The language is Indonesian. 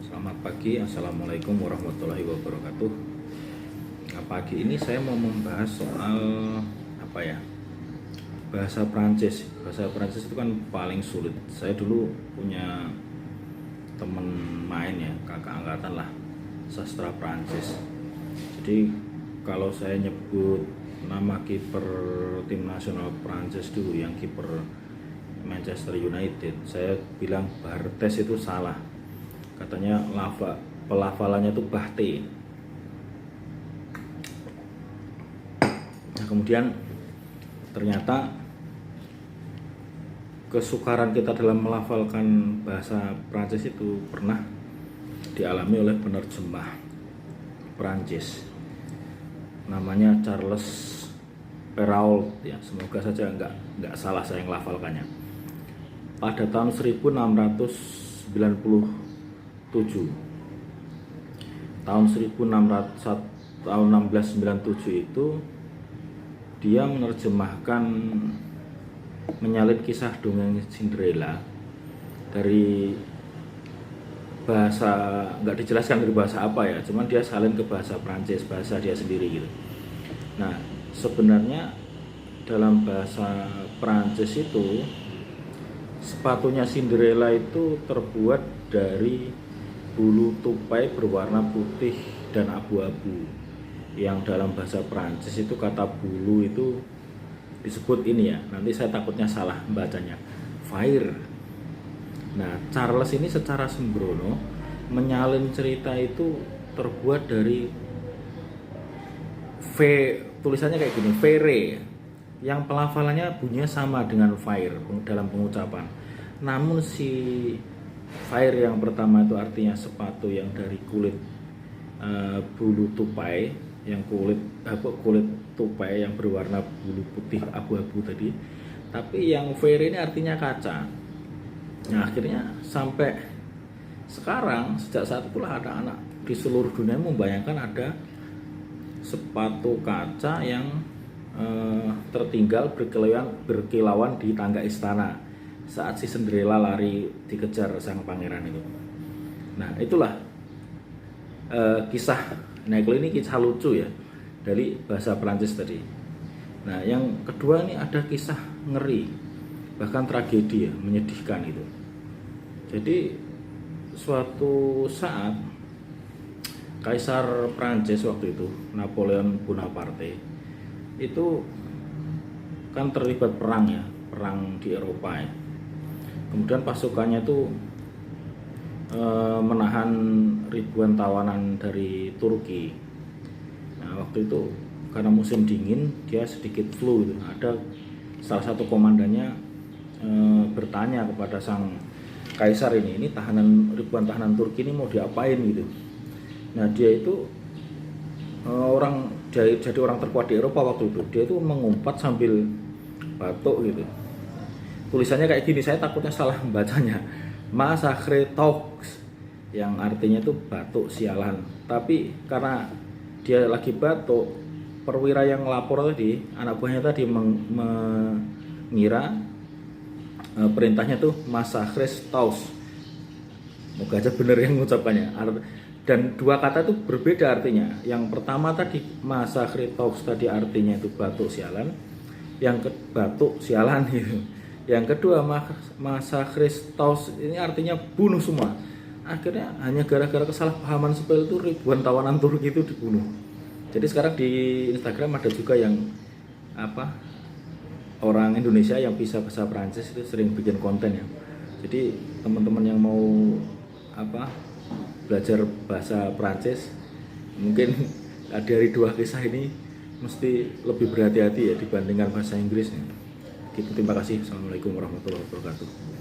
Selamat pagi, Assalamualaikum warahmatullahi wabarakatuh. Nah, pagi ini saya mau membahas soal bahasa Prancis. Bahasa Prancis itu kan paling sulit. Saya dulu punya temen main ya, kakak angkatan lah, sastra Prancis. Jadi kalau saya nyebut nama kiper tim nasional Prancis dulu yang kiper Manchester United, saya bilang Barthez itu salah. Katanya pelafalannya itu Bahte. Nah, kemudian ternyata kesukaran kita dalam melafalkan bahasa Prancis itu pernah dialami oleh penerjemah Prancis, namanya Charles Perrault ya, semoga saja nggak salah saya melafalkannya. Pada tahun 1697 itu dia menerjemahkan menyalin kisah dongeng Cinderella dari bahasa, nggak dijelaskan dari bahasa apa ya, cuman dia salin ke bahasa Prancis, bahasa dia sendiri gitu. Nah, sebenarnya dalam bahasa Prancis itu sepatunya Cinderella itu terbuat dari bulu tupai berwarna putih dan abu-abu, yang dalam bahasa Prancis itu kata bulu itu disebut ini ya, nanti saya takutnya salah bacanya, fire. Nah, Charles ini secara sembrono menyalin cerita itu terbuat dari V, tulisannya kayak gini, Vere, yang pelafalannya bunyinya sama dengan fire dalam pengucapan. Namun si fire yang pertama itu artinya sepatu yang dari kulit bulu tupai, yang kulit tupai yang berwarna bulu putih abu-abu tadi. Tapi yang fire ini artinya kaca. Nah, akhirnya sampai sekarang, sejak saat itulah ada anak di seluruh dunia membayangkan ada sepatu kaca yang tertinggal berkilauan di tangga istana saat si Cinderella lari dikejar sang pangeran itu. Nah, itulah kisah. Nah, ini kisah lucu ya dari bahasa Prancis tadi. Nah, yang kedua ini ada kisah ngeri, bahkan tragedi ya, menyedihkan itu. Jadi suatu saat Kaisar Prancis waktu itu, Napoleon Bonaparte, itu kan terlibat perang ya, perang di Eropa ya. Kemudian pasukannya itu menahan ribuan tawanan dari Turki. Nah, waktu itu karena musim dingin dia sedikit flu itu. Ada salah satu komandannya bertanya kepada sang kaisar ini ribuan tahanan Turki ini mau diapain gitu. Nah, dia itu jadi orang terkuat di Eropa waktu itu. Dia itu mengumpat sambil batuk gitu. Tulisannya kayak gini, saya takutnya salah membacanya. Massacre Toux, yang artinya itu batuk sialan. Tapi karena dia lagi batuk, perwira yang lapor tadi, anak buahnya tadi mengira perintahnya tuh Massacre Toux. Moga aja bener yang mengucapkannya. Dan dua kata itu berbeda artinya. Yang pertama tadi Massacre Toux tadi artinya itu batuk sialan, batuk sialan gitu. Yang kedua Massacre Toux ini artinya bunuh semua. Akhirnya hanya gara-gara kesalahpahaman sepele itu ribuan tawanan Turki itu dibunuh. Jadi sekarang di Instagram ada juga yang orang Indonesia yang bisa bahasa Prancis itu sering bikin konten ya. Jadi teman-teman yang mau belajar bahasa Prancis, mungkin dari dua kisah ini mesti lebih berhati-hati ya dibandingkan bahasa Inggris. Gitu, terima kasih. Assalamualaikum warahmatullahi wabarakatuh.